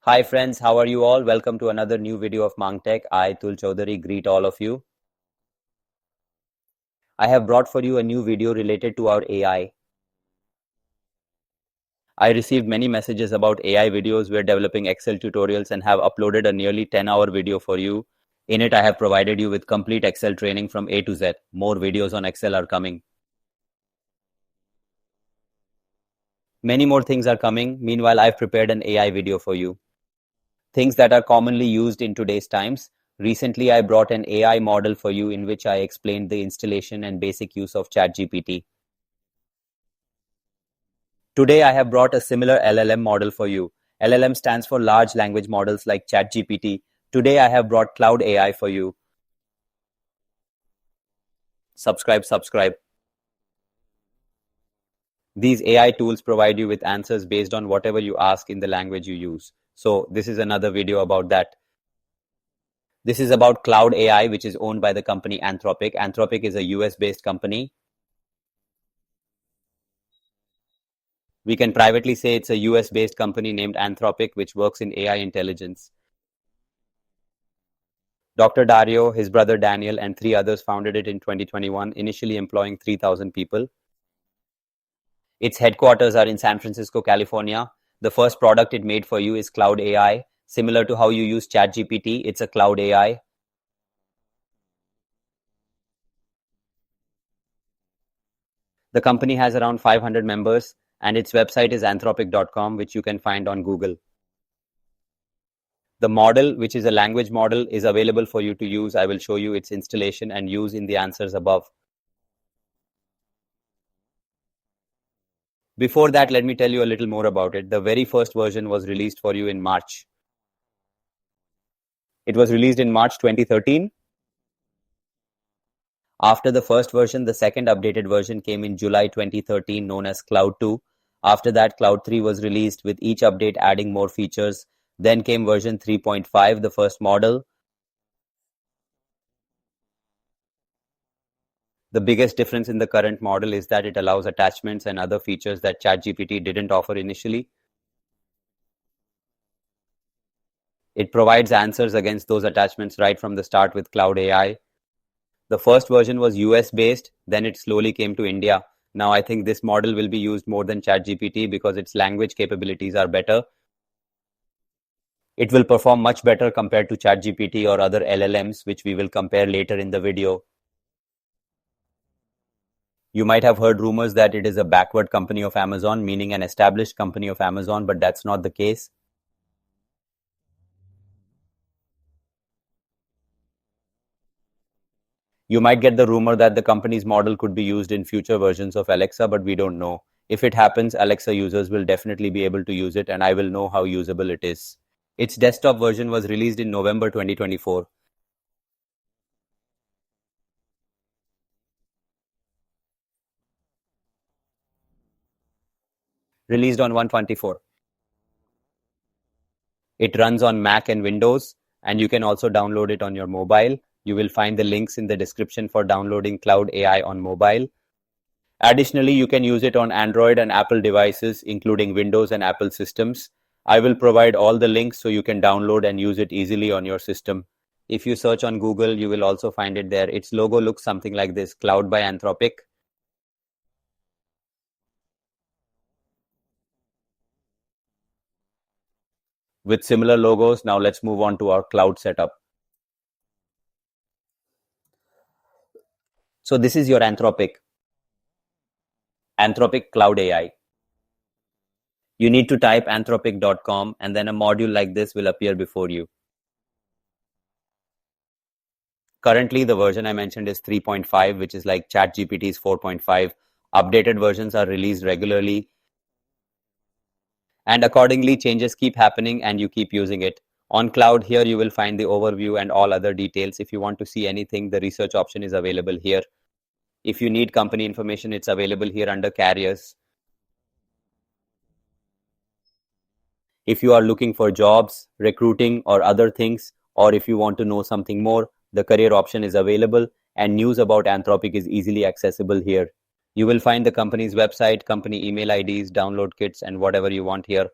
Hi friends, how are you all? Welcome to another new video of Mang Tech. I, Tul Chaudhary, greet all of you. I have brought for you a new video related to our AI. I received many messages about AI videos. We're developing Excel tutorials and have uploaded a nearly 10-hour video for you. In it, I have provided you with complete Excel training from A to Z. More videos on Excel are coming. Many more things are coming. Meanwhile, I've prepared an AI video for you. Things that are commonly used in today's times. Recently, I brought an AI model for you in which I explained the installation and basic use of ChatGPT. Today, I have brought a similar LLM model for you. LLM stands for large language models like ChatGPT. Today, I have brought Cloud AI for you. Subscribe. These AI tools provide you with answers based on whatever you ask in the language you use. So this is another video about that. This is about Cloud AI, which is owned by the company Anthropic. Anthropic is a US-based company. We can privately say it's a US-based company named Anthropic, which works in AI intelligence. Dr. Dario, his brother Daniel, and 3 others founded it in 2021, initially employing 3,000 people. Its headquarters are in San Francisco, California. The first product it made for you is Cloud AI. Similar to how you use ChatGPT, it's a Cloud AI. The company has around 500 members, and its website is anthropic.com, which you can find on Google. The model, which is a language model, is available for you to use. I will show you its installation and use in the answers above. Before that, let me tell you a little more about it. The very first version was released for you in March. It was released in March 2013. After the first version, the second updated version came in July 2013, known as Cloud 2. After that, Cloud 3 was released, with each update adding more features. Then came version 3.5, the first model. The biggest difference in the current model is that it allows attachments and other features that ChatGPT didn't offer initially. It provides answers against those attachments right from the start with Cloud AI. The first version was US-based, then it slowly came to India. Now I think this model will be used more than ChatGPT because its language capabilities are better. It will perform much better compared to ChatGPT or other LLMs, which we will compare later in the video. You might have heard rumors that it is a backward company of Amazon, meaning an established company of Amazon, but that's not the case. You might get the rumor that the company's model could be used in future versions of Alexa, but we don't know. If it happens, Alexa users will definitely be able to use it, and I will know how usable it is. Its desktop version was released in November 2024. Released on 124. It runs on Mac and Windows, and you can also download it on your mobile. You will find the links in the description for downloading Cloud AI on mobile. Additionally, you can use it on Android and Apple devices, including Windows and Apple systems. I will provide all the links so you can download and use it easily on your system. If you search on Google, you will also find it there. Its logo looks something like this, Cloud by Anthropic. With similar logos, now let's move on to our cloud setup. So this is your Anthropic Cloud AI. You need to type anthropic.com and then a module like this will appear before you. Currently, the version I mentioned is 3.5, which is like ChatGPT's 4.5. Updated versions are released regularly. And accordingly, changes keep happening and you keep using it. On Cloud, here you will find the overview and all other details. If you want to see anything, the research option is available here. If you need company information, it's available here under Carriers. If you are looking for jobs, recruiting, or other things, or if you want to know something more, the career option is available, and news about Anthropic is easily accessible here. You will find the company's website, company email IDs, download kits, and whatever you want here.